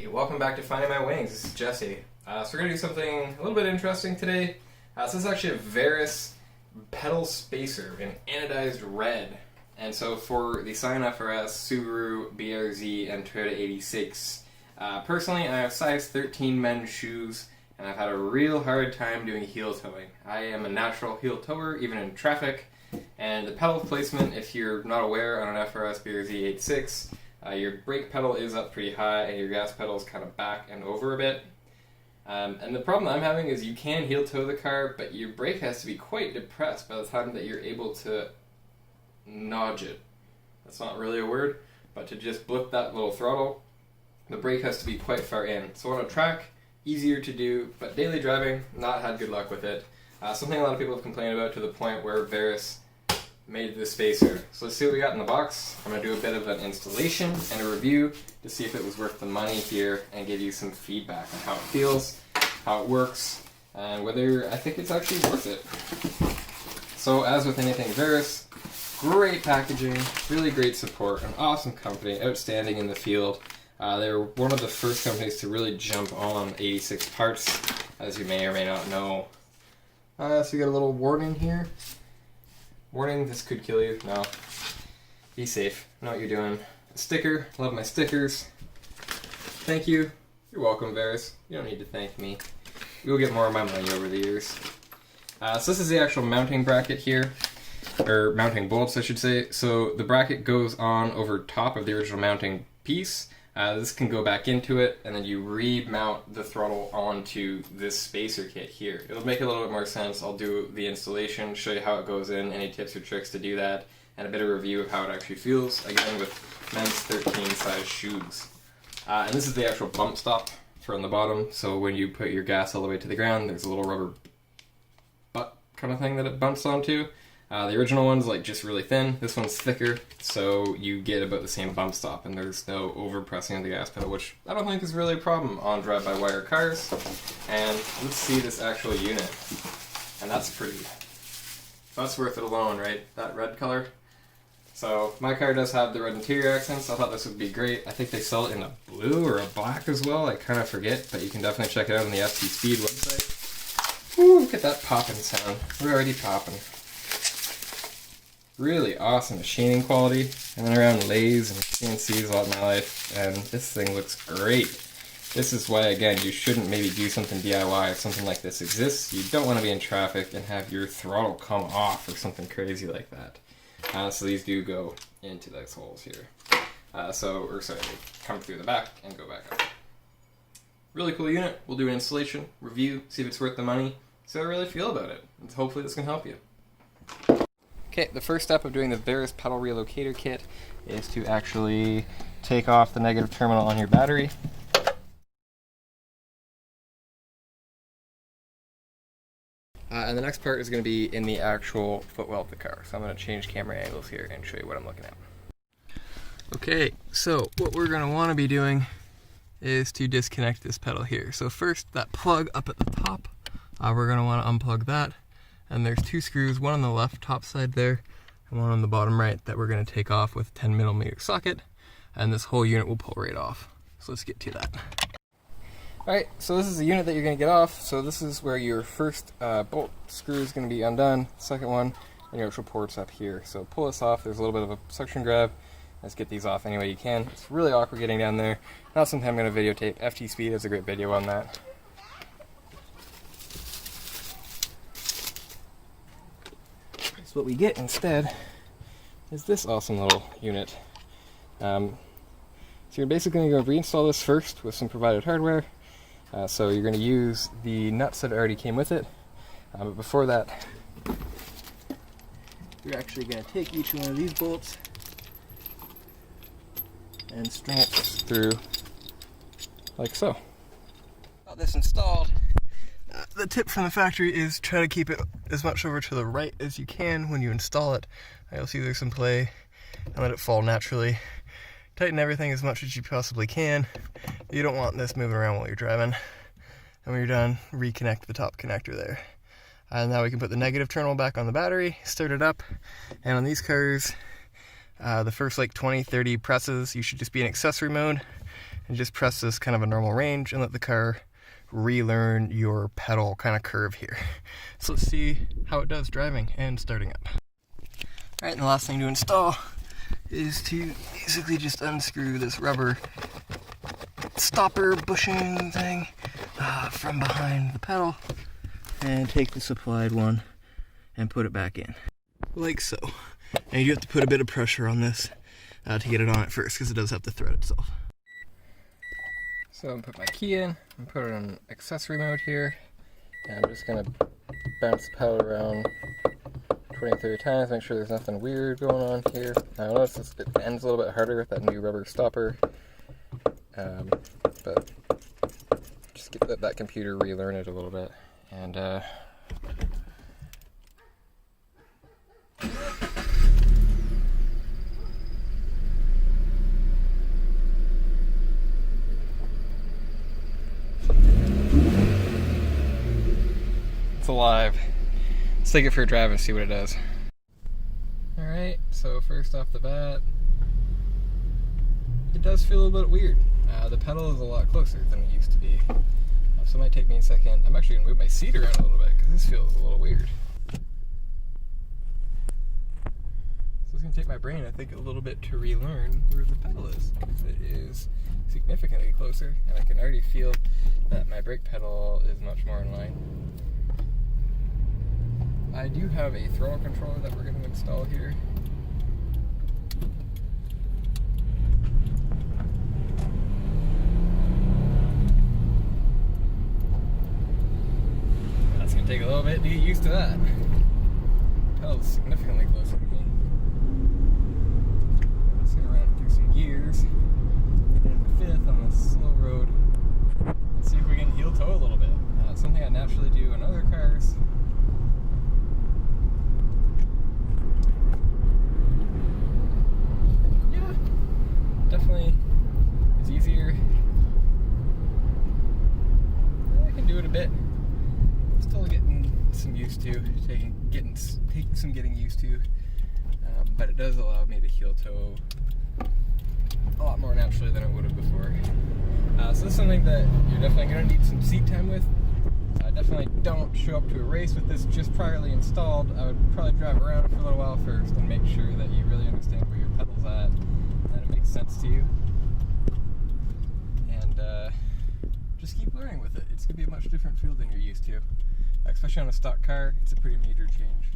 Hey, welcome back to Finding My Wings. This is Jesse. So we're going to do something a little bit interesting today. So this is actually a Verus pedal spacer in anodized red. And so for the Scion FRS, Subaru, BRZ, and Toyota 86, personally I have size 13 men's shoes, and I've had a real hard time doing heel towing. I am a natural heel tower, even in traffic, and the pedal placement, if you're not aware, on an FRS BRZ 86, your brake pedal is up pretty high and your gas pedal is kind of back and over a bit. And the problem I'm having is you can heel tow the car, but your brake has to be quite depressed by the time that you're able to nudge it. That's not really a word, but to just blip that little throttle, the brake has to be quite far in. So on a track, easier to do, but daily driving, not had good luck with it. Something a lot of people have complained about to the point where Verus made the spacer. So let's see what we got in the box. I'm going to do a bit of an installation and a review to see if it was worth the money here and give you some feedback on how it feels, how it works, and whether I think it's actually worth it. So as with anything Verus, great packaging, really great support, an awesome company, outstanding in the field. They were one of the first companies to really jump on 86 parts, as you may or may not know. So you got a little warning here. Warning, this could kill you. No. Be safe. Know what you're doing. A sticker. Love my stickers. Thank you. You're welcome, Verus. You don't need to thank me. You'll get more of my money over the years. So this is the actual mounting bracket here. Or mounting bolts, I should say. So the bracket goes on over top of the original mounting piece. This can go back into it, and then you remount the throttle onto this spacer kit here. It'll make a little bit more sense. I'll do the installation, show you how it goes in, any tips or tricks to do that, and a bit of review of how it actually feels, again with men's 13 size shoes. And this is the actual bump stop from the bottom, so when you put your gas all the way to the ground, there's a little rubber butt kind of thing that it bumps onto. The original one's like just really thin, this one's thicker, so you get about the same bump stop and there's no over pressing on the gas pedal, which I don't think is really a problem on drive-by-wire cars. And let's see this actual unit, and that's pretty. That's worth it alone, right? That red color. So my car does have the red interior accents, so I thought this would be great. I think they sell it in a blue or a black as well, I kind of forget, but you can definitely check it out on the FT Speed website. Ooh, look at that popping sound. We're already popping. Really awesome machining quality. I've been around lathes and CNCs a lot in my life, and this thing looks great. This is why, again, you shouldn't maybe do something DIY if something like this exists. You don't want to be in traffic and have your throttle come off or something crazy like that. So these do go into those holes here. They come through the back and go back up. Really cool unit. We'll do an installation, review, see if it's worth the money, see how I really feel about it. And hopefully this can help you. Okay, the first step of doing the Verus pedal relocator kit is to actually take off the negative terminal on your battery. And the next part is going to be in the actual footwell of the car. So I'm going to change camera angles here and show you what I'm looking at. Okay, so what we're going to want to be doing is to disconnect this pedal here. So first, that plug up at the top, we're going to want to unplug that. And there's two screws, one on the left top side there, and one on the bottom right that we're going to take off with a 10mm socket, and this whole unit will pull right off. So let's get to that. Alright, so this is the unit that you're going to get off. So this is where your first bolt screw is going to be undone, second one, and your actual port's up here. So pull this off, there's a little bit of a suction grab. Let's get these off any way you can. It's really awkward getting down there. Not something I'm going to videotape. FT Speed has a great video on that. What we get instead is this awesome little unit. So you're basically going to go reinstall this first with some provided hardware. So you're going to use the nuts that already came with it. But before that, you're actually going to take each one of these bolts and string it through like so. Got this installed. The tip from the factory is try to keep it as much over to the right as you can when you install it. You'll see there's some play and let it fall naturally. Tighten everything as much as you possibly can. You don't want this moving around while you're driving. And when you're done, reconnect the top connector there. And now we can put the negative terminal back on the battery, start it up, and on these cars, the first like 20-30 presses, you should just be in accessory mode. and just press this kind of a normal range and let the car relearn your pedal kind of curve here. So let's see how it does driving and starting up. Alright, and the last thing to install is to basically just unscrew this rubber stopper bushing thing from behind the pedal and take the supplied one and put it back in. Like so. And you do have to put a bit of pressure on this to get it on at first, because it does have to thread itself. So I'm going to put my key in and put it in accessory mode here. And I'm just going to bounce the pedal around 20-30 times, make sure there's nothing weird going on here. Now notice it ends a little bit harder with that new rubber stopper. But just let that computer relearn it a little bit. And it's alive. Let's take it for a drive and see what it does. Alright, so first off the bat, it does feel a little bit weird. The pedal is a lot closer than it used to be. So it might take me a second. I'm actually going to move my seat around a little bit because this feels a little weird. So it's going to take my brain, I think, a little bit to relearn where the pedal is. It is significantly closer, and I can already feel that my brake pedal is much more in line. I do have a throttle controller that we're going to install here. That's going to take a little bit to get used to that. The pedal's significantly closer to me. Let's get around through some gears, get into fifth on the slow road, and see if we can heel toe a little bit. It's something I naturally do in other cars. Definitely is easier. I can do it a bit. Still getting some used to, take some getting used to, but it does allow me to heel toe a lot more naturally than it would have before. So this is something that you're definitely going to need some seat time with. Definitely don't show up to a race with this just priorly installed. I would probably drive around for a little while first and make sure that you really understand where your pedal's at, that it makes sense to you, and just keep learning with it. It's going to be a much different feel than you're used to, especially on a stock car. It's a pretty major change.